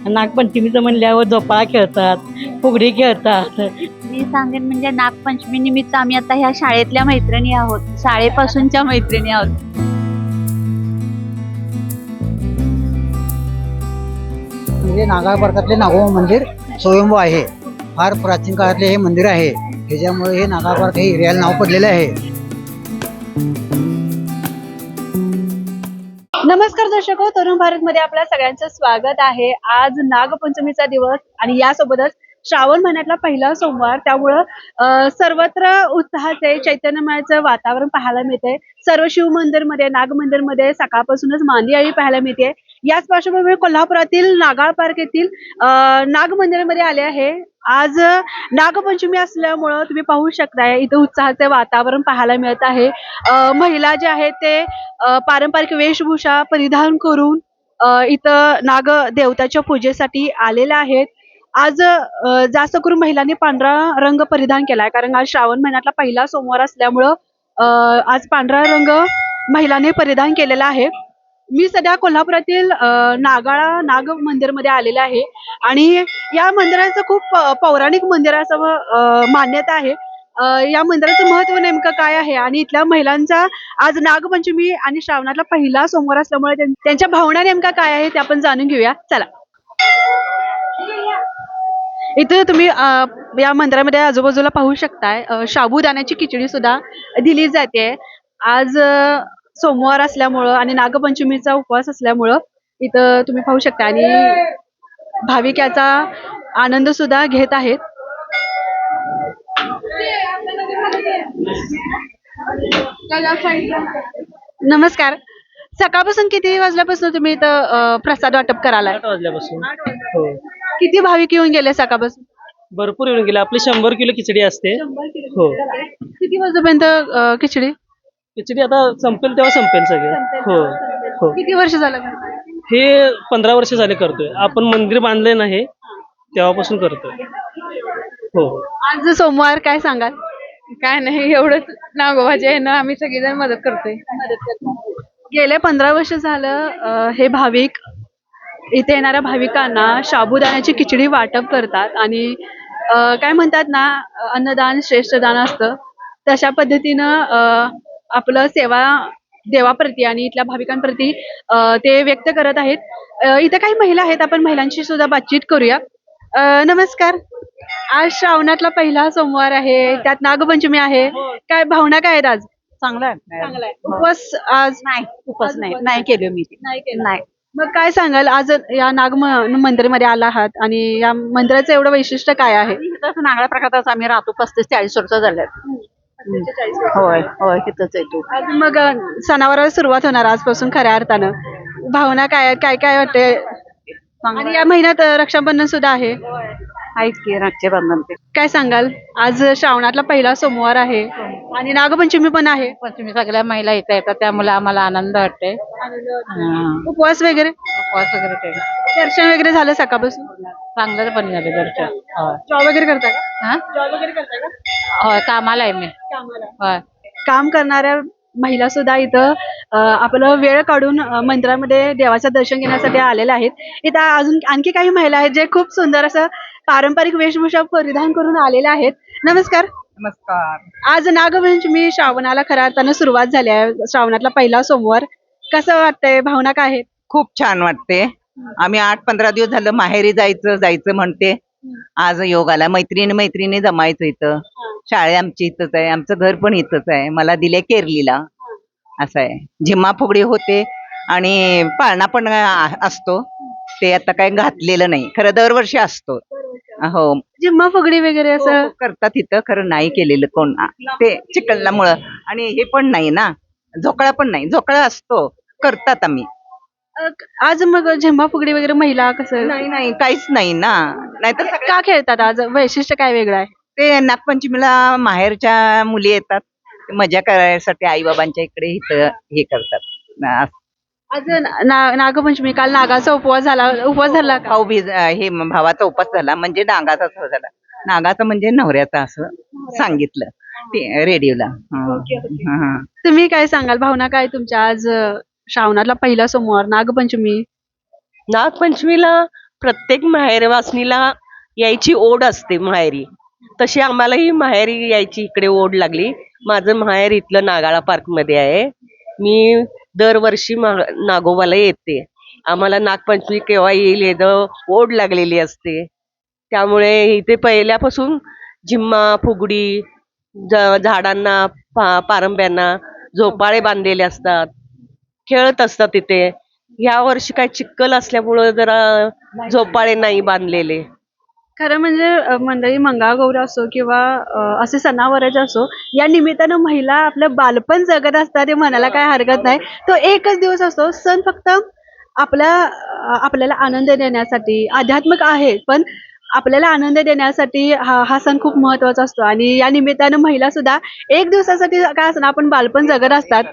नागपंचमीचं म्हणल्यावर झोपाळा खेळतात, फुगडी खेळतात. मी सांगेन म्हणजे नागपंचमी निमित्त आम्ही आता ह्या शाळेतल्या मैत्रिणी आहोत, शाळेपासूनच्या मैत्रिणी आहोत. म्हणजे नागाळ पार्कातले नागोबा मंदिर स्वयंभू आहे. फार प्राचीन काळातले हे मंदिर आहे. त्याच्यामुळे हे नागाळ पार्क हे एरियाला नाव पडलेलं आहे. नमस्कार दर्शको, तरुण भारत मध्ये आपल्या सगळ्यांचं स्वागत आहे. आज नागपंचमीचा दिवस आणि यासोबतच श्रावण महिन्यातला पहिला सोमवार, त्यामुळं सर्वत्र उत्साहाचे चैतन्यमयाचं वातावरण पाहायला मिळते. सर्व शिव मंदिरमध्ये, नाग मंदिरमध्ये सकाळपासूनच मांदियाळी पाहायला मिळते. याच पार्श्वभूमीवर कोल्हापुरातील नागाळ पार्क येथील नाग मंदिरामध्ये आले आहे. आज नागपंचमी असल्यामुळं तुम्ही पाहू शकताय इथं उत्साहाचे वातावरण पाहायला मिळत आहे. महिला जे आहेत ते पारंपरिक वेशभूषा परिधान करून इथं नाग देवताच्या पूजेसाठी आलेल्या आहेत. आज जास्त करून महिलांनी पांढरा रंग परिधान केलाय, कारण आज श्रावण महिन्यातला पहिला सोमवार असल्यामुळं आज पांढरा रंग महिलांनी परिधान केलेला आहे. मी सध्या कोल्हापुरातील नागाळा नाग मंदिरमध्ये आलेले आहे आणि या मंदिराचं खूप पौराणिक मंदिर असं मान्यता आहे. या मंदिराचं महत्व नेमकं काय आहे आणि इथल्या महिलांचा आज नागपंचमी आणि श्रावणातला पहिला सोमवार असल्यामुळे त्यांच्या भावना नेमका काय आहे ते आपण जाणून घेऊया. चला, इथे तुम्ही या मंदिरामध्ये आजूबाजूला पाहू शकताय साबुदाण्याची खिचडी सुद्धा दिली जाते. आज सोमवार असल्यामुळं आणि नागपंचमीचा उपवास असल्यामुळं इथं तुम्ही पाहू शकता आणि भाविक याचा आनंद सुद्धा घेत आहेत. नमस्कार, सकाळपासून किती वाजल्यापासून तुम्ही इथं प्रसाद वाटप करायला? 8 वाजल्यापासून. हो, किती भाविक येऊन गेले सकाळपासून? भरपूर येऊन गेले. आपली 100 किलो खिचडी असते. हो, किती वाजेपर्यंत खिचडी? खिचडी आता संपेल तेव्हा संपेल सगळे. हो हो, किती वर्ष झालं? हे 15 वर्ष झाले करतोय. आपण मंदिर बांधले नाही तेव्हापासून करतोय. हो, आज सोमवार, काय सांगाल? काय नाही, एवढंच नागोबाच्या ह्यानं आम्ही सगळेजण मदत करतोय. गेले 15 वर्ष झालं हे भाविक इथे येणाऱ्या भाविकांना साबुदाण्याची खिचडी वाटप करतात आणि काय म्हणतात ना, अन्नदान श्रेष्ठ दान असतं, तशा पद्धतीनं आपलं सेवा देवाप्रती आणि इथल्या भाविकांप्रती ते व्यक्त करत आहेत. इथे काही महिला आहेत, आपण महिलांशी सुद्धा बातचीत करूया. नमस्कार, आज श्रावणातला पहिला सोमवार आहे, त्यात नागपंचमी आहे. काय भावना काय आहेत आज? चांगला आहे. चांगला आहे. उपवास आज नाही, उपास नाही केलं मी ते. नाही. मग काय सांगाल, आज या मंदिरमध्ये आला आहात आणि या मंदिराचं एवढं वैशिष्ट्य काय आहे? तसं नागळ्या प्रकारचा आम्ही राहतो. 35-40 वर्ष झाल्यात. होय होय, तिथंच येतो. आज मग सणावाराला सुरुवात होणार आजपासून खऱ्या अर्थानं. भावना काय काय काय वाटते? आणि या महिन्यात रक्षाबंधन सुद्धा आहे. आहेत की रक्षाबंधन ते. काय सांगाल, आज श्रावणातला पहिला सोमवार आहे आणि नागपंचमी पण आहे. पंचमी सगळ्या महिला इथं येतात, त्यामुळे आम्हाला आनंद वाटते. उपवास वगैरे, उपवास वगैरे केला. दर्शन वगैरे झालं सकाळपासून? चांगलं पण झालं दर्शन. होय. जॉब वगैरे करता का? हा? जॉब वगैरे करता का? होय, कामाला आहे मी. होय. काम करणाऱ्या महिला सुद्धा इथं आपलं वेळ काढून मंदिरामध्ये देवाचं दर्शन घेण्यासाठी आलेल्या आहेत. इथं अजून आणखी काही महिला आहेत जे खूप सुंदर असं पारंपरिक वेशभूषा परिधान करून आलेल्या आहेत. नमस्कार. नमस्कार. आज नागपंचमी, श्रावणाला खऱ्या अर्थानं सुरुवात झाली आहे. श्रावणातला पहिला सोमवार, कसं वाटतंय, भावना काय आहेत? खूप छान वाटते. आम्ही 8-15 दिवस झालं माहेरी जायचं म्हणते. आज योग आला. मैत्रिणी जमायचं इथं. शाळा आमची इथंच आहे, आमचं घर पण इथंच आहे. मला दिले केरलीला. असं आहे. झिम्मा फुगडी होते आणि पाळणा पण असतो. ते आता काय घातलेलं नाही, खरं दरवर्षी असतो. हो, जिम्मा फुगडी वगैरे असं करतात इथं, खरं नाही केलेलं कोण. ते चिखलामुळं. आणि हे पण नाही ना, झोकळा पण नाही. झोकळा असतो, करतात आम्ही. आज मग झिम्मा फुगडी वगैरे महिला कसं नाही काहीच नाही ना. नाहीतर का खेळतात? आज वैशिष्ट्य काय वेगळं आहे? ते नागपंचमीला माहेरच्या मुली येतात, मजा करायसाठी आई बाबांच्या इकडे इथं हे करतात. आज नागपंचमी, काल नागाचा उपवास झाला का? भाऊबीज, हे भावाचा उपास झाला, म्हणजे नागाचा झाला. नागाचा म्हणजे नवऱ्याचा असं सांगितलं ते रेडिओला. तुम्ही काय सांगाल, भावना काय तुमच्या? आज श्रावणातला पहिला सोमवार, नागपंचमी. नागपंचमीला प्रत्येक माहेरवासनीला यायची ओढ असते माहेरी. तशी आम्हालाही माहेरी यायची इकडे ओढ लागली. माझं माहेर इथलं नागाळा पार्क मध्ये आहे. मी दरवर्षी नागोबाला येते. आम्हाला नागपंचमी केव्हा येईल याचं ओढ लागलेली असते. त्यामुळे इथे पहिल्यापासून झिम्मा, फुगडी, झाडांना पारंब्यांना झोपाळे बांधलेले असतात, खेळत असतात तिथे. या वर्षी काय चिखल असल्यामुळं जरा झोपाळे नाही बांधलेले. खरं म्हणजे मंडळी मंगळागौर असो किंवा असे सणावाराचे असो, या निमित्तानं महिला आपलं बालपण जगत असतात हे म्हणायला काय हरकत नाही. तो एकच दिवस असतो. सण फक्त आपल्याला आनंद देण्यासाठी आध्यात्मिक आहे, पण आपल्याला आनंद देण्यासाठी हा सण खूप महत्वाचा असतो. आणि या निमित्तानं महिला सुद्धा एक दिवसासाठी काय असणार, आपण बालपण जगत असतात,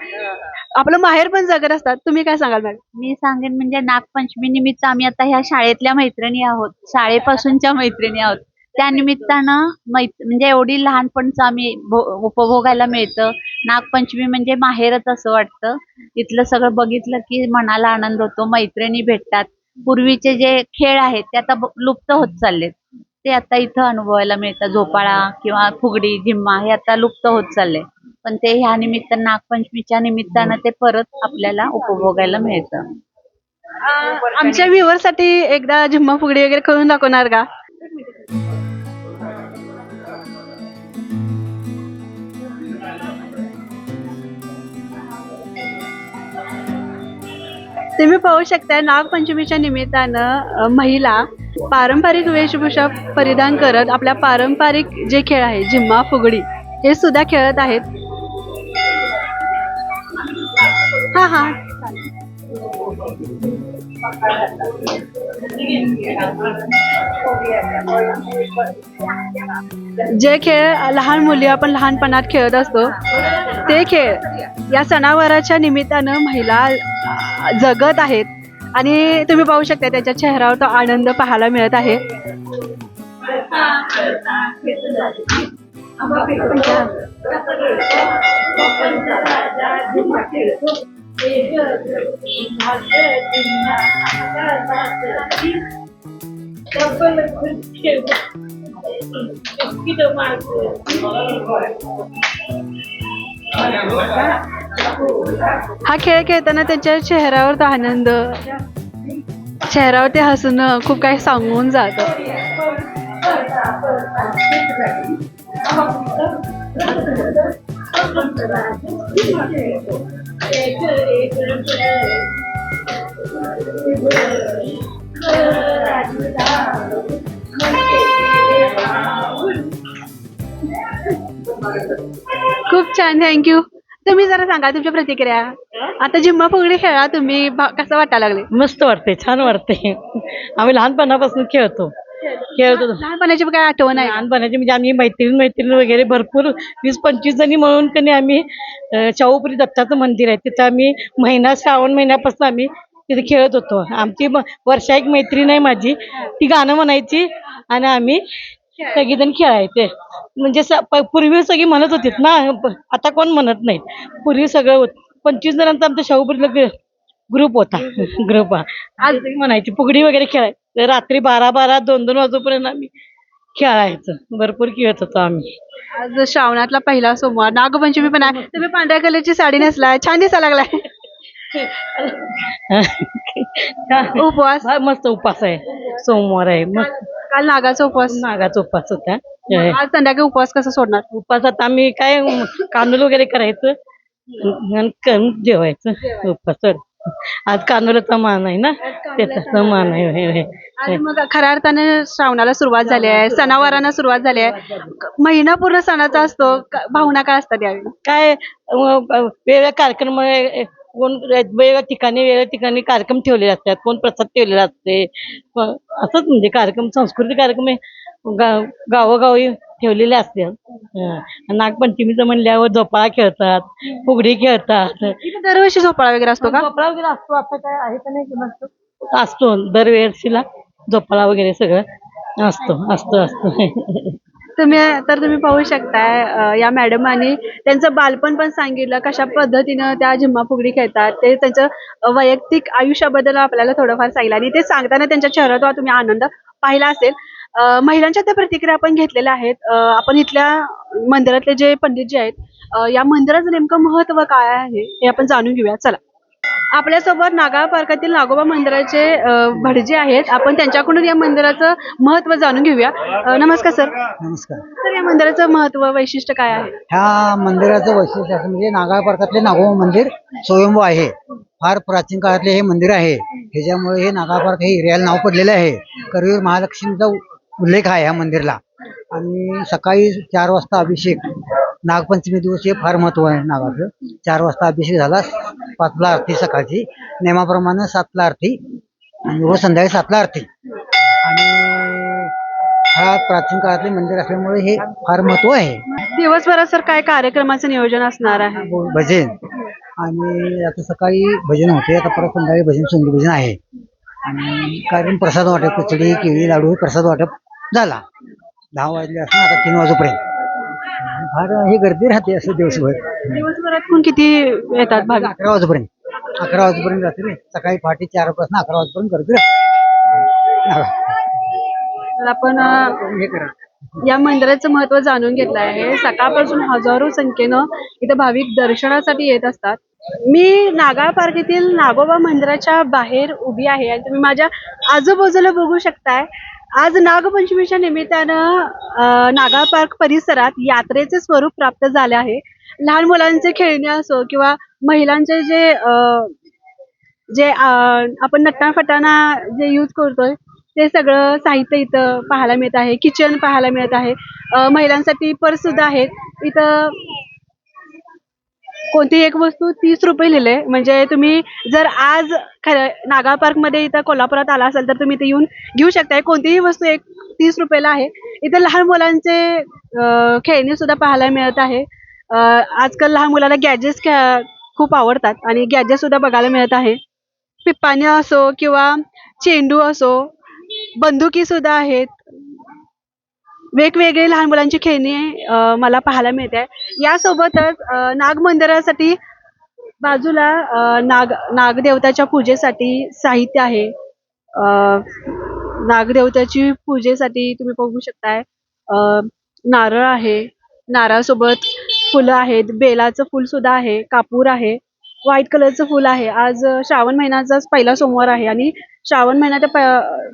आपलं माहेर पण जगत असतात. तुम्ही काय सांगाल मॅडम? मी सांगेन म्हणजे नागपंचमी निमित्त आम्ही आता ह्या शाळेतल्या मैत्रिणी आहोत, शाळेपासूनच्या मैत्रिणी आहोत. त्या निमित्तानं म्हणजे एवढी लहानपणचं आम्ही उपभोगायला मिळतं. नागपंचमी म्हणजे माहेरच असं वाटतं. इथलं सगळं बघितलं की मनाला आनंद होतो. मैत्रिणी भेटतात. पूर्वीचे जे खेळ आहेत ते आता लुप्त होत चाललेत. ते आता इथं अनुभवायला मिळतं. झोपाळा किंवा फुगडी, झिम्मा हे आता लुप्त होत चालले. पण ते ह्या निमित्तानं, नागपंचमीच्या निमित्तानं ते परत आपल्याला उपभोगायला मिळतं. आमच्या व्ह्युअर साठी एकदा झिम्मा फुगडी वगैरे करून दाखवणार का? तुम्ही पाहू शकता नागपंचमीच्या निमित्तानं महिला पारंपरिक वेशभूषा परिधान करत आपल्या पारंपरिक जे खेळ आहे झिम्मा, फुगडी हे सुद्धा खेळत आहेत. हा जे खेळ लहान मुली आपण लहानपणात खेळत असतो ते खेळ या सणावाराच्या निमित्तानं महिला जगत आहेत. आणि तुम्ही पाहू शकता त्याच्या चेहऱ्यावर तो आनंद पाहायला मिळत आहे. हा खेळ खेळताना त्यांच्या चेहऱ्यावर तो आनंद, चेहऱ्यावर ते हसणं खूप काही सांगून जातं. खूप छान, थँक्यू. तुम्ही जरा सांगा तुमच्या प्रतिक्रिया. आता झिम्मा फुगडी खेळा तुम्ही, कसं वाटायला लागले? मस्त वाटते, छान वाटते. आम्ही लहानपणापासून खेळतो. लहानपणाची काय आठवण आहे? लहानपणाची म्हणजे आम्ही मैत्रीण वगैरे भरपूर 20-25 जणी म्हणून कधी आम्ही शाहूपुरी दत्ताचं मंदिर आहे तिथं आम्ही श्रावण महिन्यापासून आम्ही तिथे खेळत होतो. आमची वर्षा एक मैत्रीण आहे माझी, ती गाणं म्हणायची आणि आम्ही सगळीजण खेळायचे. म्हणजे पूर्वी सगळी म्हणत होतीत ना, आता कोण म्हणत नाहीत. पूर्वी सगळं 25 जणांचा आमच्या शाहूपुरीला ग्रुप होता. ग्रुप आज म्हणायची फुगडी वगैरे खेळायचं. रात्री 12-12, 2-2 वाजोपर्यंत आम्ही खेळायचं. भरपूर खेळत होतो आम्ही. आज श्रावणातला पहिला सोमवार, नागपंचमी पण आहे. तुम्ही पांढऱ्या कलरची साडी नेसलाय, छान दिसायला लागलाय. उपवास मस्त उपवास आहे, सोमवार आहे. मग काल नागाचा उपवास होता. आज संध्याकाळी उपवास कसा सोडणार? उपवासात आम्ही काय कानूल वगैरे करायचं आणि करून जेवायचं. उपवास आज कानूलाचा मान आहे ना, त्याचा मान आहे. आणि मग खऱ्या अर्थाने श्रावणाला सुरुवात झाली आहे, सणावारांना सुरुवात झाली आहे. महिना पूर्ण सणाचा असतो. भावना काय असतात यावेळी? काय वेगवेगळ्या कार्यक्रम, कोण वेगवेगळ्या ठिकाणी कार्यक्रम ठेवलेले असतात, कोण प्रसाद ठेवलेला असते. असंच म्हणजे कार्यक्रम, सांस्कृतिक कार्यक्रम गावोगावी ठेवलेले असतात. नागपंचमीचं म्हणल्यावर झोपाळा खेळतात, फुगडी खेळतात. दरवर्षी झोपाळा वगैरे असतो का? झोपाळा वगैरे असतो. आता काय आहे का नाही असतो. दरवेळेला झोपाळा वगैरे सगळं असतो. तुम्ही पाहू शकताय या मॅडमांनी त्यांचं बालपण पण सांगितलं, कशा पद्धतीनं त्या झिम्मा फुगडी खेळतात, ते त्यांचं वैयक्तिक आयुष्याबद्दल आपल्याला थोडंफार सांगितलं आणि ते सांगताना त्यांच्या चेहऱ्यावर तुम्ही आनंद पाहिला असेल. महिलांच्या त्या प्रतिक्रिया आपण घेतलेल्या आहेत. आपण इथल्या मंदिरातले जे पंडित जे आहेत, या मंदिराचं नेमकं महत्व काय आहे हे आपण जाणून घेऊया. चला, आपल्यासोबत नागाळ पार्कातील नागोबा मंदिराचे भटजी आहेत. आपण त्यांच्याकडून या मंदिराचं महत्व जाणून घेऊया. नमस्कार सर. नमस्कार. तर या मंदिराचं महत्व वैशिष्ट्य काय आहे? ह्या मंदिराचं वैशिष्ट्य असं म्हणजे नागाळ पार्कातले नागोबा मंदिर स्वयंभू आहे. फार प्राचीन काळातले हे मंदिर आहे. ह्याच्यामुळे हे नागाळ पार्क हे एरियाला नाव पडलेलं आहे. करवीर महालक्ष्मीचा उल्लेख आहे ह्या मंदिरला. आणि सकाळी 4 वाजता अभिषेक, नागपंचमी दिवस हे फार महत्व आहे नागाचं. 4 वाजता अभिषेक झाला, 5ला आरती सकाळची, नेमाप्रमाणे 7ला आरती आणि रोज संध्याकाळी 7ला आरती. आणि हा प्राचीन काळातले मंदिर असल्यामुळे हे फार महत्व आहे. दिवसभरात सर काय कार्यक्रमाचं नियोजन असणार आहे? भजन आणि आता सकाळी भजन होते, आता परत संध्याकाळी भजन, संगीत भजन आहे. आणि कारण प्रसाद वाटप, खिचडी, केळी, लाडू हे प्रसाद वाटप झाला. 10 वाजले असं आता 3 वाजेपर्यंत फार ही गर्दी राहते असं दिवसभर. दिवसभरात किती येतात भाविक? 11 वाजेपर्यंत. 11 वाजेपर्यंत रात्री, सकाळी पहाटे 4 पासून 11 वाजेपर्यंत गर्दी राहते. तर आपण हे करा. या मंदिराचं महत्व जाणून घेतलं आहे. सकाळपासून हजारो संख्येनं इथं भाविक दर्शनासाठी येत असतात. मी नागाळ पार्क येथील नागोबा मंदिराच्या बाहेर उभी आहे आणि तुम्ही माझ्या आजूबाजूला बघू शकताय. आज नागपंचमीच्या निमित्तानं नागाळ पार्क परिसरात यात्रेचे स्वरूप प्राप्त झाले आहे. लहान मुलांचे खेळणे असो किंवा महिलांचे जे आपण नटणफटाणा जे यूज करतोय ते सगळं साहित्य इथं पाहायला मिळत आहे. किचन पाहायला मिळत आहे. महिलांसाठी पर्स सुद्धा आहेत इथं. कोणतीही एक वस्तू 30 रुपये लिहिले. म्हणजे तुम्ही जर आज नागाळ पार्क मध्ये इथं कोल्हापुरात आला असाल तर तुम्ही इथे येऊन घेऊ शकताय. कोणतीही वस्तू 30 रुपयाला आहे. इथं लहान मुलांचे खेळणी सुद्धा पाहायला मिळत आहे. आजकाल लहान मुलांना गॅजेट्स खूप आवडतात आणि गॅजेट सुद्धा बघायला मिळत आहे. पिप्पाणी असो किंवा चेंडू असो, बंदुकी सुद्धा आहेत. वेगवेगळे लहान मुलांची खेळणी मला पाहायला मिळते. यासोबतच नाग मंदिरासाठी बाजूला नागदेवताच्या पूजेसाठी साहित्य आहे. नागदेवताची पूजेसाठी तुम्ही बघू शकताय नारळ आहे. नारळासोबत फुलं आहेत. बेलाचं फुल सुद्धा आहे. कापूर आहे. व्हाईट कलरचं फुल आहे. आज श्रावण महिन्याचाच पहिला सोमवार आहे आणि श्रावण महिन्याच्या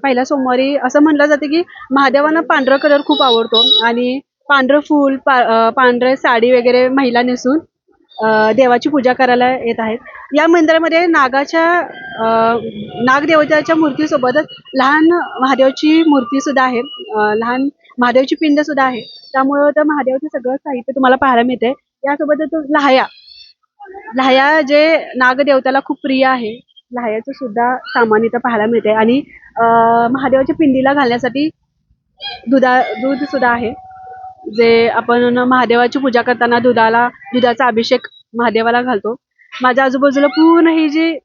पहिल्या सोमवारी असं म्हटलं जाते की महादेवांना पांढरा कलर खूप आवडतो आणि पांढरं फूल, पांढरे साडी वगैरे महिला नेसून देवाची पूजा करायला येत आहेत. या मंदिरामध्ये नागदेवताच्या मूर्तीसोबतच लहान महादेवाची मूर्ती सुद्धा आहे. लहान महादेवाची पिंड सुद्धा आहे. त्यामुळं त्या महादेवाचं सगळं साहित्य तुम्हाला पाहायला मिळते. यासोबतच लाह्या जे नागदेवताला खूप प्रिय आहे. लाह्याचं सुद्धा सामान इथं पाहायला मिळते आणि महादेवाच्या पिंडीला घालण्यासाठी दूध सुद्धा आहे. जे आपण महादेवाची पूजा करताना दुधाचा अभिषेक महादेवाला घालतो. माझ्या आजूबाजूला पूर्ण ही जी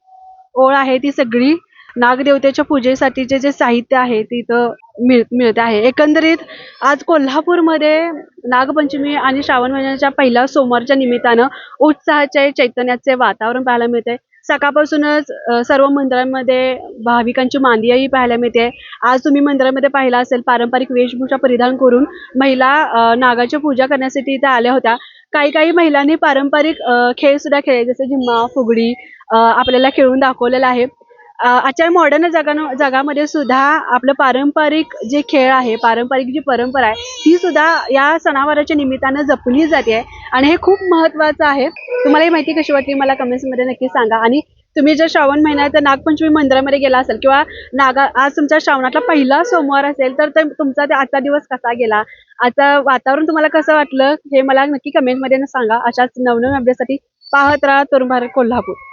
ओळ आहे ती सगळी नागदेवतेच्या पूजेसाठीचे जे साहित्य आहे ते इथं मिळते आहे. एकंदरीत आज कोल्हापूरमध्ये नागपंचमी आणि श्रावण महिन्याच्या पहिल्या सोमवारच्या निमित्तानं उत्साहाचे, चैतन्याचे वातावरण पाहायला मिळते. सकाळपासूनच सर्व मंदिरांमध्ये भाविकांची मांदियाही पाहायला मिळते. आज तुम्ही मंदिरामध्ये पाहिला असेल पारंपरिक वेशभूषा परिधान करून महिला नागाची पूजा करण्यासाठी इथे आल्या होत्या. काही महिलांनी पारंपरिक खेळ सुद्धा खेळले, जसे झिम्मा, फुगडी आपल्याला खेळून दाखवलेला आहे. आजच्या मॉडर्न जगामध्ये सुद्धा आपलं पारंपरिक जे खेळ आहे, पारंपरिक जी परंपरा आहे ती सुद्धा या सणावाराच्या निमित्तानं जपली जाते आणि हे खूप महत्त्वाचं आहे. तुम्हाला ही माहिती कशी वाटली मला कमेंट्समध्ये नक्की सांगा. आणि तुम्ही जर श्रावण महिन्यात नागपंचमी मंदिरामध्ये गेला असाल किंवा आज तुमच्या श्रावणातला पहिला सोमवार असेल तर तुमचा आजचा दिवस कसा गेला, आजचं वातावरण तुम्हाला कसं वाटलं हे मला नक्की कमेंटमध्ये सांगा. अशाच नवनवीन अपडेटसाठी पाहत राहा तरुण भारत कोल्हापूर.